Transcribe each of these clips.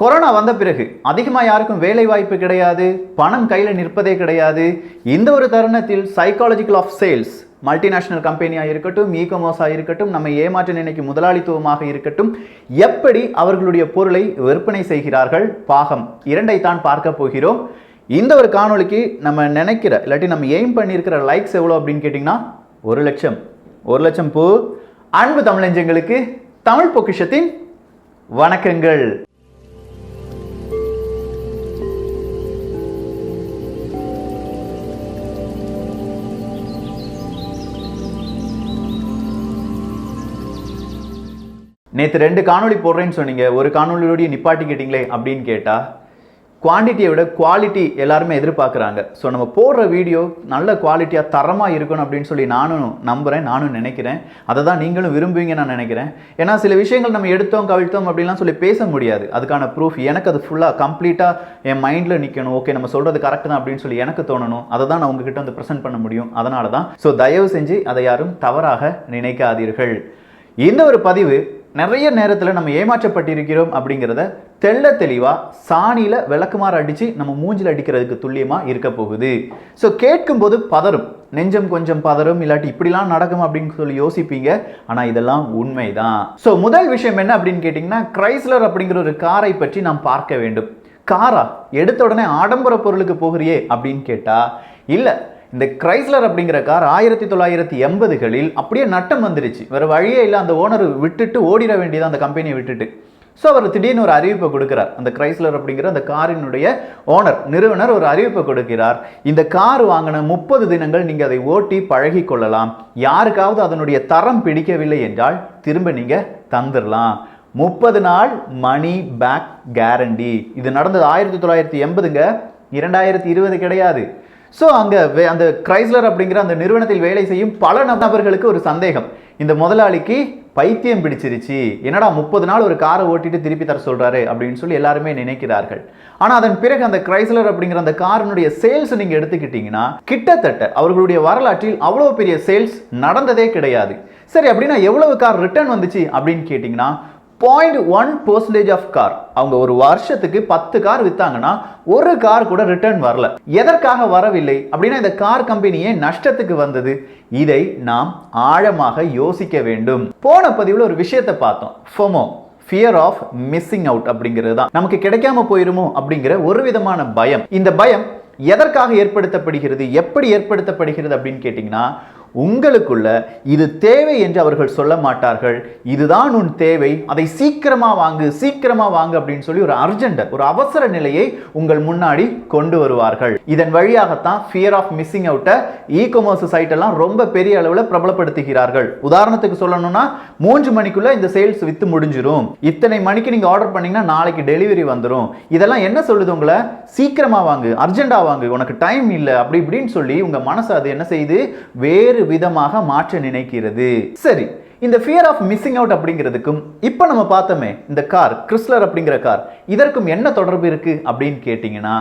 Corona வந்த பிறகு அதிகமாக யாருக்கும் வேலை வாய்ப்பு கிடையாது, பணம் கையில் நிற்பதே கிடையாது. இந்த ஒரு தருணத்தில் சைக்காலஜிக்கல் ஆஃப் சேல்ஸ், மல்டிநேஷனல் கம்பெனியாக இருக்கட்டும், இ காமர்ஸாக இருக்கட்டும், நம்ம ஏமாற்ற நினைக்கும் முதலாளித்துவமாக இருக்கட்டும், எப்படி அவர்களுடைய பொருளை விற்பனை செய்கிறார்கள் பாகம் 2 தான் பார்க்க போகிறோம். இந்த ஒரு காணொலிக்கு நம்ம நினைக்கிற இல்லாட்டி நம்ம எய்ம் பண்ணியிருக்கிற லைக்ஸ் எவ்வளோ அப்படின்னு கேட்டிங்கன்னா 1,00,000 பூ. அன்பு தமிழஞ்சங்களுக்கு தமிழ் பொக்கிஷத்தின் வணக்கங்கள். நேற்று 2 காணொலி போடுறேன்னு சொன்னீங்க, ஒரு காணொலியோடைய நிப்பாட்டி கேட்டிங்களே அப்படின்னு கேட்டால், குவான்டிட்டியை விட குவாலிட்டி எல்லாருமே எதிர்பார்க்குறாங்க. ஸோ நம்ம போடுற வீடியோ நல்ல குவாலிட்டியாக தரமாக இருக்கணும் அப்படின்னு சொல்லி நானும் நம்புகிறேன், நானும் நினைக்கிறேன். அதை தான் நீங்களும் விரும்புவீங்க நான் நினைக்கிறேன். ஏன்னா சில விஷயங்கள் நம்ம எடுத்தோம் கவிழ்த்தோம் அப்படின்லாம் சொல்லி பேச முடியாது. அதுக்கான ப்ரூஃப் எனக்கு அது ஃபுல்லாக கம்ப்ளீட்டாக என் மைண்டில் நிற்கணும். ஓகே, நம்ம சொல்கிறது கரெக்ட் தான் அப்படின்னு சொல்லி எனக்கு தோணணும். அதை தான் நான் உங்ககிட்ட வந்து ப்ரெசென்ட் பண்ண முடியும். அதனால தான். ஸோ தயவு செஞ்சு அதை யாரும் தவறாக நினைக்காதீர்கள். இந்த ஒரு பதிவு நிறைய நேரத்தில் நம்ம ஏமாற்றப்பட்டிருக்கிறோம் அப்படிங்கிறத தெள்ள தெளிவாக சாணியில் விளக்குமாறு அடித்து நம்ம மூஞ்சில் அடிக்கிறதுக்கு துல்லியமாக இருக்க போகுது. ஸோ கேட்கும்போது பதறும், நெஞ்சம் கொஞ்சம் பதறும், இல்லாட்டி இப்படிலாம் நடக்கும் அப்படின்னு சொல்லி யோசிப்பீங்க. ஆனால் இதெல்லாம் உண்மைதான். ஸோ முதல் விஷயம் என்ன அப்படின்னு கேட்டிங்கன்னா, கிரைஸ்லர் அப்படிங்கிற ஒரு காரை பற்றி நாம் பார்க்க வேண்டும். காரா எடுத்த உடனே ஆடம்பர பொருளுக்கு போகிறியே அப்படின்னு கேட்டால் இல்லை. இந்த கிரைஸ்லர் அப்படிங்கிற கார் 1980களில் அப்படியே நட்டம் வந்துருச்சு. வேறு வழியே இல்லை, அந்த ஓனர் விட்டுட்டு ஓடிட வேண்டியது அந்த கம்பெனியை விட்டுட்டு. ஸோ அவர் திடீர்னு ஒரு அறிவிப்பை கொடுக்கிறார். அந்த கிரைஸ்லர் அப்படிங்கிற அந்த காரினுடைய நிறுவனர் ஒரு அறிவிப்பை கொடுக்கிறார். இந்த கார் வாங்கின 30 தினங்கள் நீங்கள் அதை ஓட்டி பழகி கொள்ளலாம். யாருக்காவது அதனுடைய தரம் பிடிக்கவில்லை என்றால் திரும்ப நீங்கள் தந்துடலாம். 30 நாள் மணி பேக் கேரண்டி. இது நடந்தது 1980ங்க, 2020 கிடையாது. ஸோ அங்கே அந்த கிரைஸ்லர் அப்படிங்கிற அந்த நிறுவனத்தில் வேலை செய்யும் பல நபர்களுக்கு ஒரு சந்தேகம், இந்த முதலாளிக்கு பைத்தியம் பிடிச்சிருச்சு, என்னடா 30 நாள் ஒரு காரை ஓட்டிட்டு திருப்பி தர சொல்றாரு அப்படின்னு சொல்லி எல்லாருமே நினைக்கிறார்கள். ஆனால் அதன் பிறகு அந்த கிரைஸ்லர் அப்படிங்கிற அந்த காரினுடைய சேல்ஸ் நீங்கள் எடுத்துக்கிட்டீங்கன்னா கிட்டத்தட்ட அவர்களுடைய வரலாற்றில் அவ்வளோ பெரிய சேல்ஸ் நடந்ததே கிடையாது. சரி, அப்படின்னா எவ்வளவு கார் ரிட்டர்ன் வந்துச்சு அப்படின்னு கேட்டிங்கன்னா 0.1% ஆஃப் கார். அவங்க ஒரு வருஷத்துக்கு 10 கார் வித்தாங்கன்னா ஒரு கார் கூட ரிட்டர்ன் வரல. எதற்காக வரவில்லை அப்படின்னா இந்த கார் கம்பெனியே நஷ்டத்துக்கு வந்தது. இதை நாம் ஆழமாக யோசிக்க வேண்டும். போன பதிவில் ஒரு விஷயத்தை பார்த்தோம், FOMO, fear of missing out அப்படிங்கிறது தான். நமக்கு கிடைக்காம போயிருமோ அப்படிங்கிற ஒரு விதமான பயம். இந்த பயம் எதற்காக ஏற்படுத்தப்படுகிறது, எப்படி ஏற்படுத்தப்படுகிறது அப்படின்னு கேட்டிங்கன்னா, உங்களுக்குள்ள இது தேவை என்று அவர்கள் சொல்ல மாட்டார்கள். இதுதான் உன் தேவை, அதை சீக்கிரமா வாங்கு அப்படின்னு சொல்லி ஒரு அர்ஜென்ட், ஒரு அவசர நிலையை உங்கள் முன்னாடி கொண்டு வருவார்கள். இதன் வழியாகத்தான் ஃபியர் ஆஃப் மிஸ்ஸிங் அவுட்டை இ காமர்ஸ் சைட் எல்லாம் ரொம்ப பெரிய அளவில் பிரபலப்படுத்துகிறார்கள். உதாரணத்துக்கு சொல்லணும்னா 3 மணிக்குள்ள இந்த சேல்ஸ் வித்து முடிஞ்சிரும், இத்தனை மணிக்கு நீங்க ஆர்டர் பண்ணீங்கன்னா நாளைக்கு டெலிவரி வந்துடும். இதெல்லாம் என்ன சொல்லுது, உங்களை சீக்கிரமா வாங்கு, அர்ஜென்டா வாங்கு, உனக்கு டைம் இல்லை அப்படி இப்படின்னு சொல்லி உங்க மனசு அது என்ன செய்யுது, வேறு விதமாக மாற்ற நினைக்கிறது. சரி, இந்த ஃபியர் ஆஃப் மிஸ்ஸிங் அவுட் அப்படிங்கிறதுக்கும் இப்போ நம்ம பார்த்தோமே இந்த கார் கிறிஸ்லர் அப்படிங்கிற கார், இதற்கும் என்ன தொடர்பு இருக்கு அப்படின்னு கேட்டிங்கன்னா,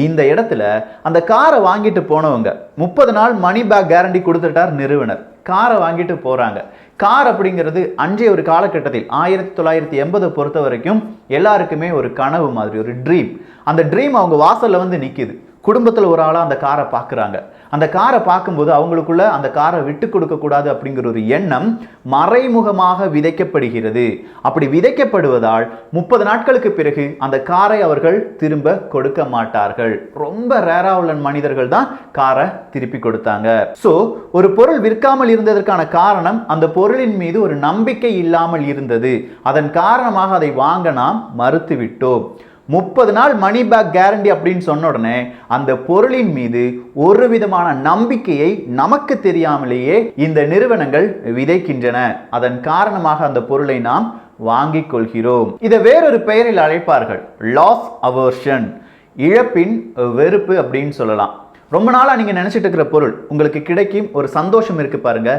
இந்த இடத்துல அந்த காரை வாங்கிட்டு போனவங்க 30 நாள் மணி பேக் கேரண்டி கொடுத்துட்டார் நிறுவனர். காரை வாங்கிட்டு போறாங்க. கார் அப்படிங்கிறது அன்றைய ஒரு காலகட்டத்தில் 1980 பொறுத்த வரைக்கும் எல்லாருக்குமே ஒரு கனவு மாதிரி, ஒரு ட்ரீம். அந்த ட்ரீம் அவங்க வாசல்ல வந்து நிற்குது. குடும்பத்தில் ஒரு ஆளாக அந்த காரை பார்க்குறாங்க. அந்த காரை பார்க்கும்போது அவங்களுக்குள்ள அந்த காரை விட்டு கொடுக்க கூடாது அப்படிங்கிற ஒரு எண்ணம் மறைமுகமாக விதைக்கப்படுகிறது. அப்படி விதைக்கப்படுவதால் 30 நாட்களுக்கு பிறகு அந்த காரை அவர்கள் திரும்ப கொடுக்க மாட்டார்கள். ரொம்ப ரேரா உள்ள மனிதர்கள் தான் காரை திருப்பி கொடுத்தாங்க. ஸோ ஒரு பொருள் விற்காமல் இருந்ததற்கான காரணம் அந்த பொருளின் மீது ஒரு நம்பிக்கை இல்லாமல் இருந்தது. அதன் காரணமாக அதை வாங்க நாம் மறுத்துவிட்டோம். 30 நாள் மணி பேக் கேரண்டி அப்படின்னு சொன்ன உடனே அந்த பொருளின் மீது ஒரு விதமான நம்பிக்கையை நமக்கு தெரியாமலேயே இந்த நிறுவனங்கள் விதைக்கின்றன. அதன் காரணமாக அந்த பொருளை நாம் வாங்கிக் கொள்கிறோம். இதை வேறொரு பெயரில் அழைப்பார்கள், லாஸ் அவர்ஷன், இழப்பின் வெறுப்பு அப்படின்னு சொல்லலாம். ரொம்ப நாளா நீங்க நினைச்சிட்டு இருக்கிற பொருள் உங்களுக்கு கிடைக்கும், ஒரு சந்தோஷம் இருக்கு பாருங்க,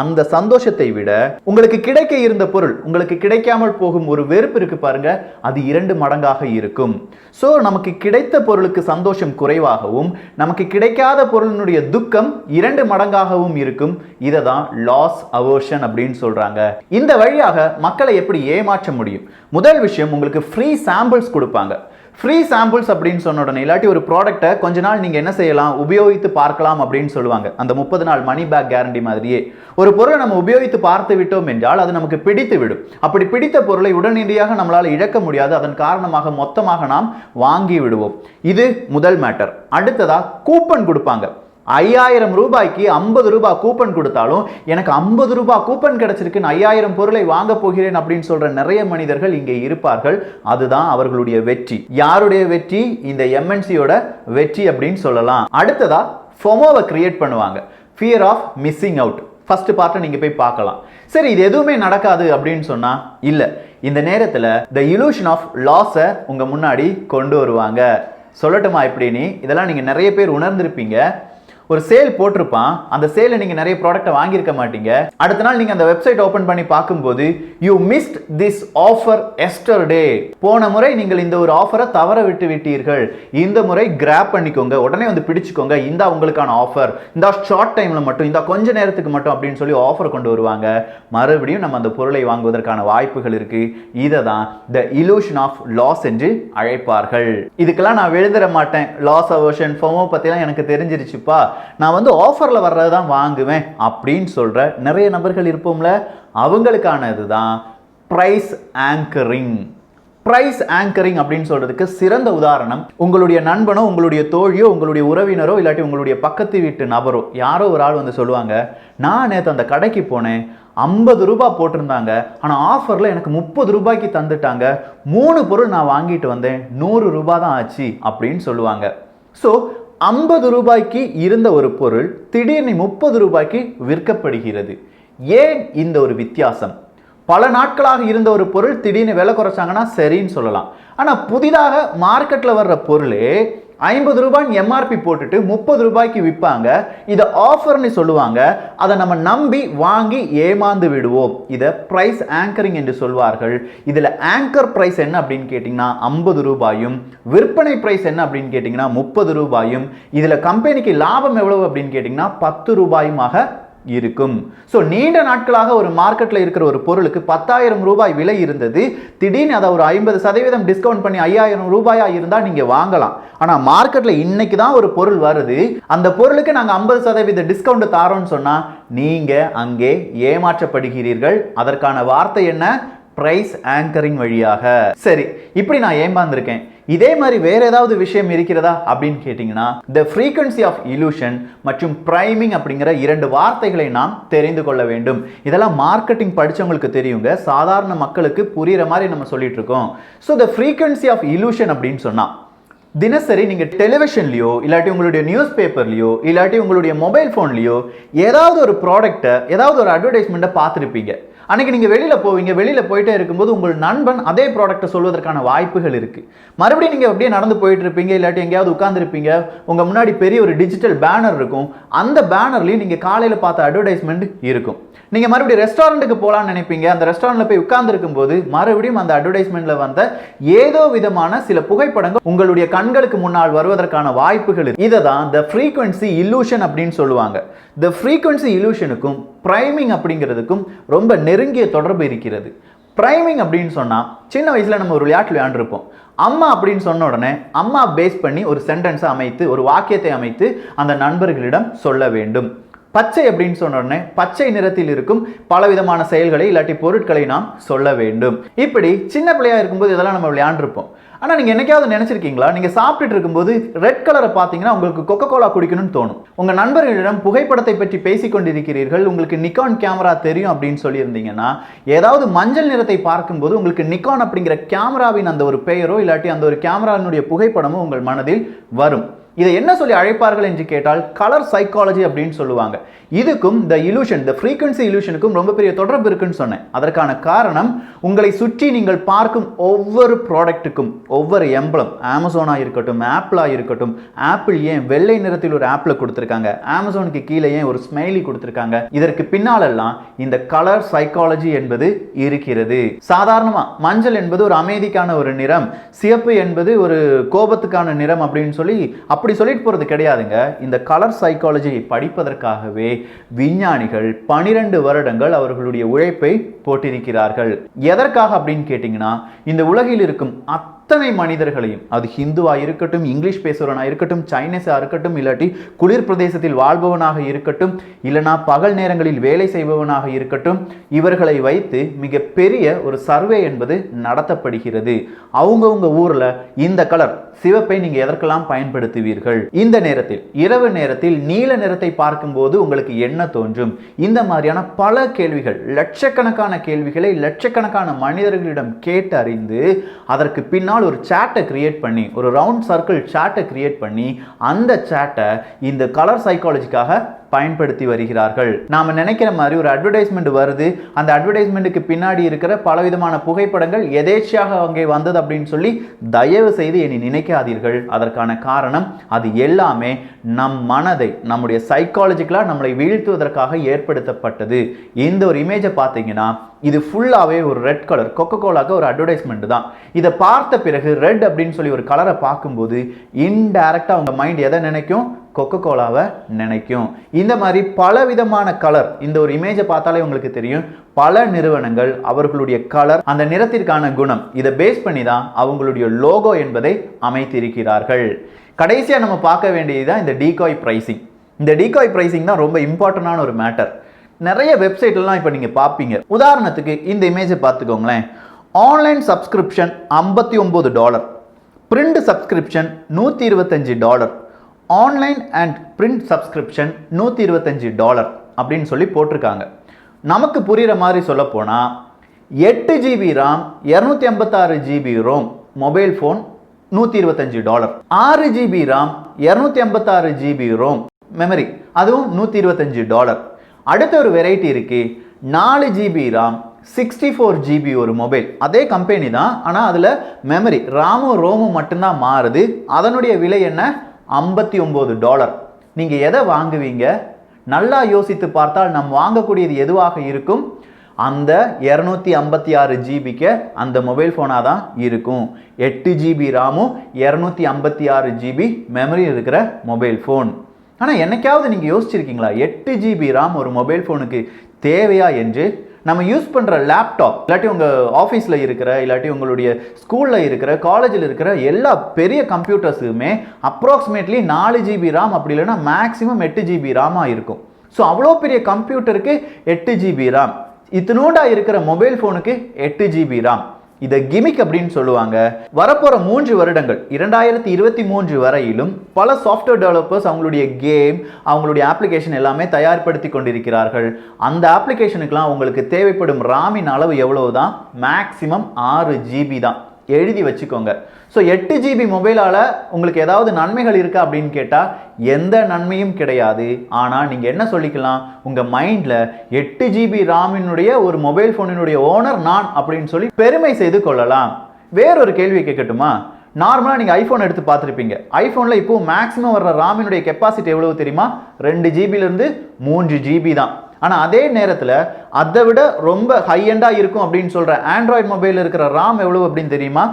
அந்த சந்தோஷத்தை விட உங்களுக்கு கிடைக்க இருந்த பொருள் உங்களுக்கு கிடைக்காமல் போகும் ஒரு வெறுப்பு இருக்கு பாருங்க, அது 2 மடங்காக இருக்கும். சோ நமக்கு கிடைத்த பொருளுக்கு சந்தோஷம் குறைவாகவும் நமக்கு கிடைக்காத பொருளினுடைய துக்கம் 2 மடங்காகவும் இருக்கும். இதை தான் லாஸ் அவர்ஷன் அப்படின்னு சொல்றாங்க. இந்த வழியாக மக்களை எப்படி ஏமாற்ற முடியும்? முதல் விஷயம், உங்களுக்கு ஃப்ரீ சாம்பிள்ஸ் கொடுப்பாங்க. ஃப்ரீ சாம்பிள்ஸ் அப்படின்னு சொன்ன உடனே இல்லாட்டி ஒரு ப்ராடக்ட்டை கொஞ்ச நாள் நீங்கள் என்ன செய்யலாம், உபயோகித்து பார்க்கலாம் அப்படின்னு சொல்லுவாங்க. அந்த 30 நாள் மணி பேக் கேரண்டி மாதிரியே ஒரு பொருளை நம்ம உபயோகித்து பார்த்து விட்டோம் என்றால் அது நமக்கு பிடித்து விடும். அப்படி பிடித்த பொருளை உடனடியாக நம்மளால் இழக்க முடியாது. அதன் காரணமாக மொத்தமாக நாம் வாங்கி விடுவோம். இது முதல் மேட்டர். அடுத்ததா கூப்பன் கொடுப்பாங்க. 5000 ரூபாய்க்கு 50 ரூபாய் கூப்பன் கொடுத்தாலும் எனக்கு 50 ரூபாய் கூப்பன் கிடைச்சிருக்கு, 5000 பொருளை வாங்க போகிறேன் அப்படின்னு சொல்ற நிறைய மனிதர்கள் இங்கே இருப்பார்கள். அதுதான் அவர்களுடைய வெற்றி. யாருடைய வெற்றி? இந்த எம்என்சியோட வெற்றி அப்படின்னு சொல்லலாம். அடுத்ததா FOMOவை கிரியேட் பண்ணுவாங்க, fear of missing out. First பார்ட்டை நீங்க போய் பார்க்கலாம். சரி, இது எதுவுமே நடக்காது அப்படின்னு சொன்னா இல்ல, இந்த நேரத்தில் த இலூஷன் ஆஃப் லாஸை உங்க முன்னாடி கொண்டு வருவாங்க. சொல்லட்டுமா எப்படின்னு? இதெல்லாம் நீங்க நிறைய பேர் உணர்ந்திருப்பீங்க. ஒரு சேல் போட்டிருப்பான், அந்த சேலை நீங்க நிறைய ப்ராடக்ட்டை வாங்கியிருக்க மாட்டீங்க. அடுத்த நாள் நீங்க அந்த வெப்சைட் ஓபன் பண்ணி பார்க்கும்போது you mist this offer yesterday. போன முறை நீங்கள் இந்த ஒரு ஆஃபரை தவற விட்டு விட்டீர்கள், இந்த முறை கிராப் பண்ணிக்கோங்க, உடனே வந்து பிடிச்சுக்கோங்க, இந்த உங்களுக்கான ஆஃபர், இந்த ஷார்ட் டைம்ல மட்டும், இந்த கொஞ்ச நேரத்துக்கு மட்டும் அப்படின்னு சொல்லி ஆஃபர் கொண்டு வருவாங்க. மறுபடியும் நம்ம அந்த பொருளை வாங்குவதற்கான வாய்ப்புகள் இருக்கு. இதை தான் த இலூஷன் ஆஃப் லாஸ் என்று அழைப்பார்கள். இதுக்கெல்லாம் நான் எழுந்திர மாட்டேன், லாஸ் அவர்ஷன் FOMO பத்திலாம் எனக்கு தெரிஞ்சிருச்சுப்பா, நான் வந்து ஆஃபர்ல வர்றதான் வாங்குவேன் அப்படின்னு சொல்ற நிறைய நபர்கள் இருப்போம்ல, அவங்களுக்கானது தான் பிரைஸ் ஆங்கரிங். பிரைஸ் ஆங்கரிங் அப்படின்னு சொல்றதுக்கு சிறந்த உதாரணம், உங்களுடைய நண்பனோ உங்களுடைய தோழியோ உங்களுடைய உறவினரோ இல்லாட்டி உங்களுடைய பக்கத்து வீட்டு நபரோ யாரோ ஒரு ஆள் வந்து சொல்லுவாங்க, நான் நேற்று அந்த கடைக்கு போனேன், 50 ரூபாய் போட்டிருந்தாங்க, ஆனால் ஆஃபரில் எனக்கு 30 ரூபாய்க்கு தந்துட்டாங்க, 3 பொருள் நான் வாங்கிட்டு வந்தேன், 100 ரூபாய் தான் ஆச்சு அப்படின்னு சொல்லுவாங்க. ஸோ 50 ரூபாய்க்கு இருந்த ஒரு பொருள் திடீர்னு 30 ரூபாய்க்கு விற்கப்படுகிறது. ஏன் இந்த ஒரு வித்தியாசம்? பல நாட்களாக இருந்த ஒரு பொருள் திடீர்னு விலை குறைச்சாங்கன்னா சரின்னு சொல்லலாம். ஆனால் புதிதாக மார்க்கெட்டில் வர்ற பொருளே 50 ரூபாய் எம்ஆர்பி போட்டுட்டு 30 ரூபாய்க்கு விற்பாங்க. இதை ஆஃபர்னு சொல்லுவாங்க. அதை நம்ம நம்பி வாங்கி ஏமாந்து விடுவோம். இதை பிரைஸ் ஆங்கரிங் என்று சொல்வார்கள். இதில் ஆங்கர் பிரைஸ் என்ன அப்படின்னு கேட்டிங்கன்னா 50 ரூபாயும், விற்பனை பிரைஸ் என்ன அப்படின்னு கேட்டிங்கன்னா 30 ரூபாயும், இதில் கம்பெனிக்கு லாபம் எவ்வளவு அப்படின்னு கேட்டிங்கன்னா 10 ரூபாயுமாக இருக்கும். ஸோ நீண்ட நாட்களாக ஒரு மார்க்கெட்டில் இருக்கிற ஒரு பொருளுக்கு 10,000 ரூபாய் விலை இருந்தது, திடீர்னு அதை ஒரு 50% டிஸ்கவுண்ட் பண்ணி 5,000 ரூபாயா இருந்தால் நீங்கள் வாங்கலாம். ஆனால் மார்க்கெட்டில் இன்னைக்கு தான் ஒரு பொருள் வருது, அந்த பொருளுக்கு நாங்கள் 50% டிஸ்கவுண்ட் தாரோன்னு சொன்னால் நீங்கள் அங்கே ஏமாற்றப்படுகிறீர்கள். அதற்கான வார்த்தை என்ன? பிரைஸ் ஆங்கரிங் வழியாக. சரி, இப்படி நான் ஏமாந்திருக்கேன், இதே மாதிரி வேற ஏதாவது விஷயம் இருக்கிறதா அப்படின்னு கேட்டீங்கன்னா த ஃப்ரீக்வன்சி ஆஃப் இலூஷன் மற்றும் பிரைமிங் அப்படிங்கிற 2 வார்த்தைகளை நாம் தெரிந்து கொள்ள வேண்டும். இதெல்லாம் மார்க்கெட்டிங் படிச்சவங்களுக்கு தெரியுங்க, சாதாரண மக்களுக்கு புரியுற மாதிரி நம்ம சொல்லிட்டு இருக்கோம். So the frequency of illusion அப்படின்னு சொன்னா, தினசரி நீங்க டெலிவிஷன்லயோ இல்லாட்டி உங்களுடைய நியூஸ் பேப்பர்லயோ இல்லாட்டி உங்களுடைய மொபைல் போன்லயோ ஏதாவது ஒரு ப்ராடக்ட்டை ஏதாவது ஒரு அட்வர்டைஸ்மெண்ட்டை பார்த்துருப்பீங்க. அன்னைக்கு நீங்க வெளியில போவீங்க, வெளியில போயிட்டே இருக்கும்போது உங்கள் நண்பன் அதே ப்ராடக்ட்டை சொல்வதற்கான வாய்ப்புகள் இருக்கு. மறுபடியும் நீங்க அப்படியே நடந்து போயிட்டு இருப்பீங்க, இல்லாட்டி எங்கேயாவது உட்கார்ந்துருப்பீங்க, உங்க முன்னாடி பெரிய ஒரு டிஜிட்டல் பேனர் இருக்கும். அந்த பேனர்லயும் நீங்க காலையில பார்த்த அட்வர்டைஸ்மெண்ட் இருக்கும். நீங்க மறுபடியும் ரெஸ்டாரண்ட்டுக்கு போகலான்னு நினைப்பீங்க, அந்த ரெஸ்டாரண்ட்ல போய் உட்கார்ந்துருக்கும் போது மறுபடியும் அந்த அட்வர்டைஸ்மெண்ட்ல வந்த ஏதோ விதமான சில புகைப்படங்கள் உங்களுடைய கண்களுக்கு முன்னால் வருவதற்கான வாய்ப்புகள் இருக்கு. இதை தான் த ஃப்ரீக்வன்சி இல்லூஷன் அப்படின்னு சொல்லுவாங்க. த ஃப்ரீக்வன்சி இல்லூஷனுக்கும் பிரைமிங் அப்படிங்கிறதுக்கும் ரொம்ப நெருங்கிய தொடர்பு இருக்கிறது. பிரைமிங் அப்படின்னு சொன்னா, சின்ன வயசுல நம்ம ஒரு விளையாட்டு விளையாண்டுருப்போம். அம்மா அப்படின்னு சொன்ன உடனே அம்மா பேஸ் பண்ணி ஒரு சென்டென்ஸை அமைத்து ஒரு வாக்கியத்தை அமைத்து அந்த நண்பர்களிடம் சொல்ல வேண்டும். பச்சை அப்படின்னு சொன்ன உடனே பச்சை நிறத்தில் இருக்கும் பலவிதமான செயல்களை இல்லாட்டி பொருட்களை நாம் சொல்ல வேண்டும். இப்படி சின்ன பிள்ளையா இருக்கும்போது இதெல்லாம் நம்ம விளையாண்டுருப்போம். ஆனால் நீங்கள் என்னைக்காவது நினைச்சிருக்கீங்களா, நீங்கள் சாப்பிட்டுட்டு இருக்கும்போது ரெட் கலரை பார்த்தீங்கன்னா உங்களுக்கு கொக்கோ கோலா குடிக்கணும்னு தோணும். உங்கள் நண்பர்களிடம் புகைப்படத்தை பற்றி பேசிக் கொண்டிருக்கிறீர்கள், உங்களுக்கு நிக்கான் கேமரா தெரியும் அப்படின்னு சொல்லியிருந்தீங்கன்னா, ஏதாவது மஞ்சள் நிறத்தை பார்க்கும்போது உங்களுக்கு நிக்கான் அப்படிங்கிற கேமராவின் அந்த ஒரு பெயரோ இல்லாட்டி அந்த ஒரு கேமராவினுடைய புகைப்படமோ உங்கள் மனதில் வரும். இதை என்ன சொல்லி அழைப்பார்கள் என்று கேட்டால் கலர் சைக்காலஜி அப்படின்னு சொல்லுவாங்க. இதுக்கும் இந்த இலூஷன், இந்த ஃப்ரீக்வன்சி இலூஷனுக்கும் ரொம்ப பெரிய தொடர்பு இருக்குன்னு சொன்னேன். அதற்கான காரணம், உங்களை சுற்றி நீங்கள் பார்க்கும் ஒவ்வொரு ப்ராடக்ட்டுக்கும் ஒவ்வொரு எம்பளம், அமேசானா இருக்கட்டும், ஆப்பிளா இருக்கட்டும், ஆப்பிள் ஏன் வெள்ளை நிறத்தில் ஒரு ஆப்பிள் கொடுத்துருக்காங்க, அமேசானுக்கு கீழே ஏன் ஒரு ஸ்மைலி கொடுத்துருக்காங்க, இதற்கு பின்னாலெல்லாம் இந்த கலர் சைக்காலஜி என்பது இருக்கிறது. சாதாரணமா மஞ்சள் என்பது ஒரு அமைதிக்கான ஒரு நிறம், சிவப்பு என்பது ஒரு கோபத்துக்கான நிறம் அப்படின்னு சொல்லி அப்படி சொல்லிட்டு போறது கிடையாதுங்க. இந்த கலர் சைக்காலஜி படிப்பதற்காகவே விஞ்ஞானிகள் 12 வருடங்கள் அவர்களுடைய உழைப்பை போட்டிருக்கிறார்கள். எதற்காக அப்படின்னு கேட்டீங்கன்னா, இந்த உலகில் இருக்கும் அத்தனை மனிதர்களையும், அது ஹிந்துவா இருக்கட்டும், இங்கிலீஷ் பேசுறவனா இருக்கட்டும், சைனீஸா இருக்கட்டும், இல்லாட்டி குளிர் பிரதேசத்தில் வாழ்பவனாக இருக்கட்டும், இல்லைனா பகல் நேரங்களில் வேலை செய்பவனாக இருக்கட்டும், இவர்களை வைத்து மிகப்பெரிய ஒரு சர்வே என்பது நடத்தப்படுகிறது. அவங்கவுங்க ஊர்ல இந்த கலர் சிவப்பை நீங்க எதற்கெல்லாம் பயன்படுத்துவீர்கள், இந்த நேரத்தில் இரவு நேரத்தில் நீல நிறத்தை பார்க்கும்போது உங்களுக்கு என்ன தோன்றும், இந்த மாதிரியான பல கேள்விகள், லட்சக்கணக்கான கேள்விகளை லட்சக்கணக்கான மனிதர்களிடம் கேட்டு அறிந்து அதற்கு பின்னால் ஒரு சாட்டை கிரியேட் பண்ணி, ஒரு ரவுண்ட் சர்க்கிள் சாட்டை கிரியேட் பண்ணி அந்த சாட்டை இந்த கலர் சைக்காலஜிக்காக பயன்படுத்தி வருகிறார்கள். நாம நினைக்கிற மாதிரி ஒரு அட்வர்டைஸ்மெண்ட் வருது, அந்த அட்வர்டைஸ்மெண்ட்டுக்கு பின்னாடி இருக்கிற பலவிதமான புகைப்படங்கள் எதேச்சியாக அங்கே வந்தது அப்படின்னு சொல்லி தயவு செய்து இனி நினைக்காதீர்கள். அதற்கான காரணம், அது எல்லாமே நம் மனதை, நம்முடைய சைக்காலஜிக்கலா நம்மளை வீழ்த்துவதற்காக ஏற்படுத்தப்பட்டது. இந்த ஒரு இமேஜை பார்த்தீங்கன்னா, இது ஃபுல்லாவே ஒரு ரெட் கலர் கொக்கோ கோலாக்கு ஒரு அட்வர்டைஸ்மெண்ட் தான். இதை பார்த்த பிறகு ரெட் அப்படின்னு சொல்லி ஒரு கலரை பார்க்கும்போது இன்டைரக்டா உங்க மைண்ட் எதை நினைக்கும்? கொக்கோ கோலாவை நினைக்கும். இந்த மாதிரி பலவிதமான கலர், இந்த ஒரு இமேஜை பார்த்தாலே உங்களுக்கு தெரியும், பல நிறுவனங்கள் அவர்களுடைய கலர், அந்த நிறத்திற்கான குணம், இதை பேஸ் பண்ணி தான் அவங்களுடைய லோகோ என்பதை அமைத்திருக்கிறார்கள். கடைசியா நம்ம பார்க்க வேண்டியதுதான் இந்த டீகாய் பிரைசிங். இந்த டீகாய் பிரைசிங் தான் ரொம்ப இம்பார்ட்டன்டான ஒரு மேட்டர். நிறைய வெப்சைட்லாம் இப்போ நீங்க பார்ப்பீங்க. உதாரணத்துக்கு இந்த இமேஜை பார்த்துக்கோங்களேன். Online subscription $59, print subscription $125, online and print subscription $125 அப்படின்னு சொல்லி போட்டிருக்காங்க. நமக்கு புரிகிற மாதிரி சொல்ல போனால் 8 GB RAM 256 GB ROM mobile phone $125, 6 GB RAM 256 GB ROM memory அதுவும் $125. அடுத்த ஒரு வெரைட்டி இருக்கு, 4 GB RAM 64 GB ஒரு மொபைல், அதே கம்பெனி தான், ஆனால் அதில் மெமரி ராமும் ரோமும் மட்டும்தான் மாறுது. அதனுடைய விலை என்ன? $59. நீங்க எதை வாங்குவீங்க? நல்லா யோசித்து பார்த்தால் நாம் வாங்கக்கூடியது எதுவாக இருக்கும்? அந்த 256 ஜிபிக்கு அந்த மொபைல் போனா தான் இருக்கும். 8 GB ராமும் 256 GB மெமரி இருக்கிற மொபைல் போன். ஆனா என்னைக்காவது நீங்க யோசிச்சிருக்கீங்களா 8 GB RAM ஒரு மொபைல் போனுக்கு தேவையா என்று? நம்ம யூஸ் பண்ணுற லேப்டாப், இல்லாட்டி உங்கள் ஆஃபீஸில் இருக்கிற, இல்லாட்டி உங்களுடைய ஸ்கூலில் இருக்கிற, காலேஜில் இருக்கிற எல்லா பெரிய கம்ப்யூட்டர்ஸுமே அப்ராக்சிமேட்லி 4 GB RAM, அப்படி இல்லைன்னா மேக்ஸிமம் 8 GB RAM இருக்கும். ஸோ அவ்வளோ பெரிய கம்ப்யூட்டருக்கு 8 GB RAM, இத்தினோண்டா இருக்கிற மொபைல் ஃபோனுக்கு 8 GB RAM. இதை கிமிக் அப்படின்னு சொல்லுவாங்க. வரப்போற 3 வருடங்கள் 2023 வரையிலும் பல சாஃப்ட்வேர் டெவலப்பர்ஸ் அவங்களுடைய கேம், அவங்களுடைய அப்ளிகேஷன் எல்லாமே தயார்படுத்தி கொண்டிருக்கிறார்கள். அந்த அப்ளிகேஷனுக்குலாம் உங்களுக்கு தேவைப்படும் ராமின் அளவு எவ்வளவுதான்? மேக்சிமம் 6 GB தான். எழுதி வச்சுக்கோங்க. ஸோ 8 GB மொபைலால் உங்களுக்கு ஏதாவது நன்மைகள் இருக்கா அப்படின்னு கேட்டால் எந்த நன்மையும் கிடையாது. ஆனால் நீங்கள் என்ன சொல்லிக்கலாம், உங்கள் மைண்டில் 8 GB ராமினுடைய ஒரு மொபைல் ஃபோனினுடைய ஓனர் நான் அப்படின்னு சொல்லி பெருமை செய்து கொள்ளலாம். வேறொரு கேள்வி கேட்கட்டுமா? நார்மலாக நீங்கள் ஐஃபோன் எடுத்து பார்த்துருப்பீங்க. ஐஃபோனில் இப்போ மேக்ஸிமம் வர்ற ராமினுடைய கெப்பாசிட்டி எவ்வளவு தெரியுமா? 2 GB -3 GB தான். ஆனால் அதே நேரத்தில் அதை விட ரொம்ப ஹை எண்டாக இருக்கும் அப்படின்னு சொல்கிற ஆண்ட்ராய்டு மொபைலில் இருக்கிற ராம் எவ்வளவு அப்படின்னு தெரியுமா?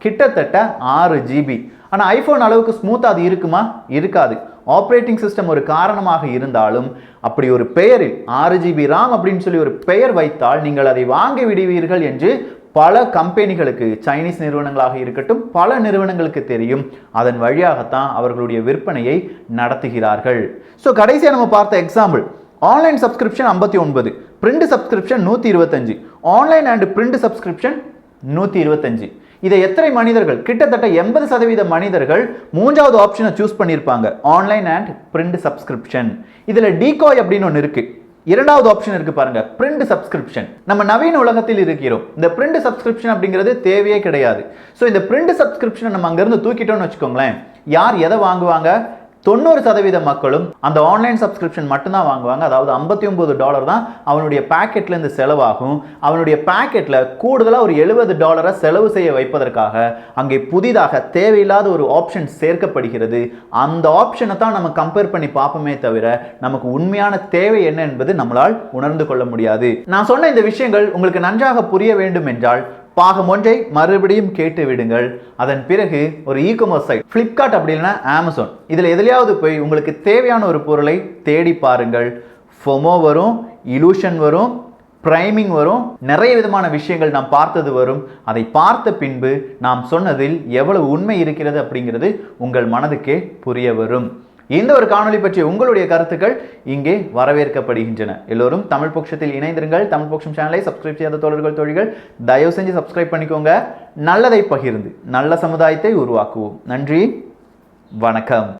கிட்டத்தட்ட 6 GB. ஆனால் ஐஃபோன் அளவுக்கு ஸ்மூத்தாக அது இருக்குமா? இருக்காது. ஆப்ரேட்டிங் சிஸ்டம் ஒரு காரணமாக இருந்தாலும் அப்படி ஒரு பெயரில் 6 GB RAM அப்படின்னு சொல்லி ஒரு பெயர் வைத்தால் நீங்கள் அதை வாங்கி விடுவீர்கள் என்று பல கம்பெனிகளுக்கு, சைனீஸ் நிறுவனங்களாக இருக்கட்டும், பல நிறுவனங்களுக்கு தெரியும். அதன் வழியாகத்தான் அவர்களுடைய விற்பனையை நடத்துகிறார்கள். ஸோ கடைசியாக நம்ம பார்த்த example, online subscription 59, print subscription 125, online and print subscription 125. இதை எத்தனை மனிதர்கள்? கிட்டத்தட்ட 80% மனிதர்கள் மூன்றாவது ஆப்ஷனை சூஸ் பண்ணியிருப்பாங்க, ஆன்லைன் அண்ட் பிரிண்ட் சப்ஸ்கிரிப்ஷன். இதில் டீகாய் அப்படின்னு ஒன்று இருக்கு. இரண்டாவது ஆப்ஷன் இருக்கு பாருங்க, பிரிண்ட் சப்ஸ்கிரிப்ஷன். நம்ம நவீன உலகத்தில் இருக்கிறோம். இந்த பிரிண்ட் சப்ஸ்கிரிப்ஷன் அப்படிங்கிறது தேவையே கிடையாது. ஸோ இந்த பிரிண்ட் சப்ஸ்கிரிப்ஷனை நம்ம அங்கிருந்து தூக்கிட்டோம்னு வச்சுக்கோங்களேன், யார் எதை வாங்குவாங்க? 90% மக்களும் அந்த ஆன்லைன் சப்ஸ்கிரிப்ஷன் மட்டும்தான் வாங்குவாங்க. அதாவது $59 தான் அவனுடைய பேக்கெட்ல இருந்து செலவாகும். அவனுடைய பேக்கெட்ல கூடுதலாக ஒரு $70 செலவு செய்ய வைப்பதற்காக அங்கே புதிதாக தேவையில்லாத ஒரு ஆப்ஷன் சேர்க்கப்படுகிறது. அந்த ஆப்ஷனை தான் நம்ம கம்பேர் பண்ணி பார்ப்போமே தவிர நமக்கு உண்மையான தேவை என்ன என்பது நம்மளால் உணர்ந்து கொள்ள முடியாது. நான் சொன்ன இந்த விஷயங்கள் உங்களுக்கு நன்றாக புரிய வேண்டும் என்றால் பாகம் 1 மறுபடியும் கேட்டு விடுங்கள். அதன் பிறகு ஒரு இ-காமர்ஸ் சைட் ஃப்ளிப்கார்ட் அப்படி இல்லைன்னா அமேசான், இதில் எதுலையாவது போய் உங்களுக்கு தேவையான ஒரு பொருளை தேடி பாருங்கள். ஃபோமோ வரும், இலூஷன் வரும், பிரைமிங் வரும், நிறைய விதமான விஷயங்கள் நாம் பார்த்தது வரும். அதை பார்த்த பின்பு நாம் சொன்னதில் எவ்வளவு உண்மை இருக்கிறது அப்படிங்கிறது உங்கள் மனதுக்கே புரிய வரும். இந்த ஒரு காணொளி பற்றி உங்களுடைய கருத்துக்கள் இங்கே வரவேற்கப்படுகின்றன. எல்லோரும் தமிழ் பொக்ஷத்தில் இணைந்திருங்கள். தமிழ் பொக்ஷம் சேனலை சப்ஸ்கிரைப் செய்யாத தோழர்கள் தோழிகள் தயவு செஞ்சு சப்ஸ்கிரைப் பண்ணிக்கோங்க. நல்லதை பகிர்ந்து நல்ல சமுதாயத்தை உருவாக்குவோம். நன்றி, வணக்கம்.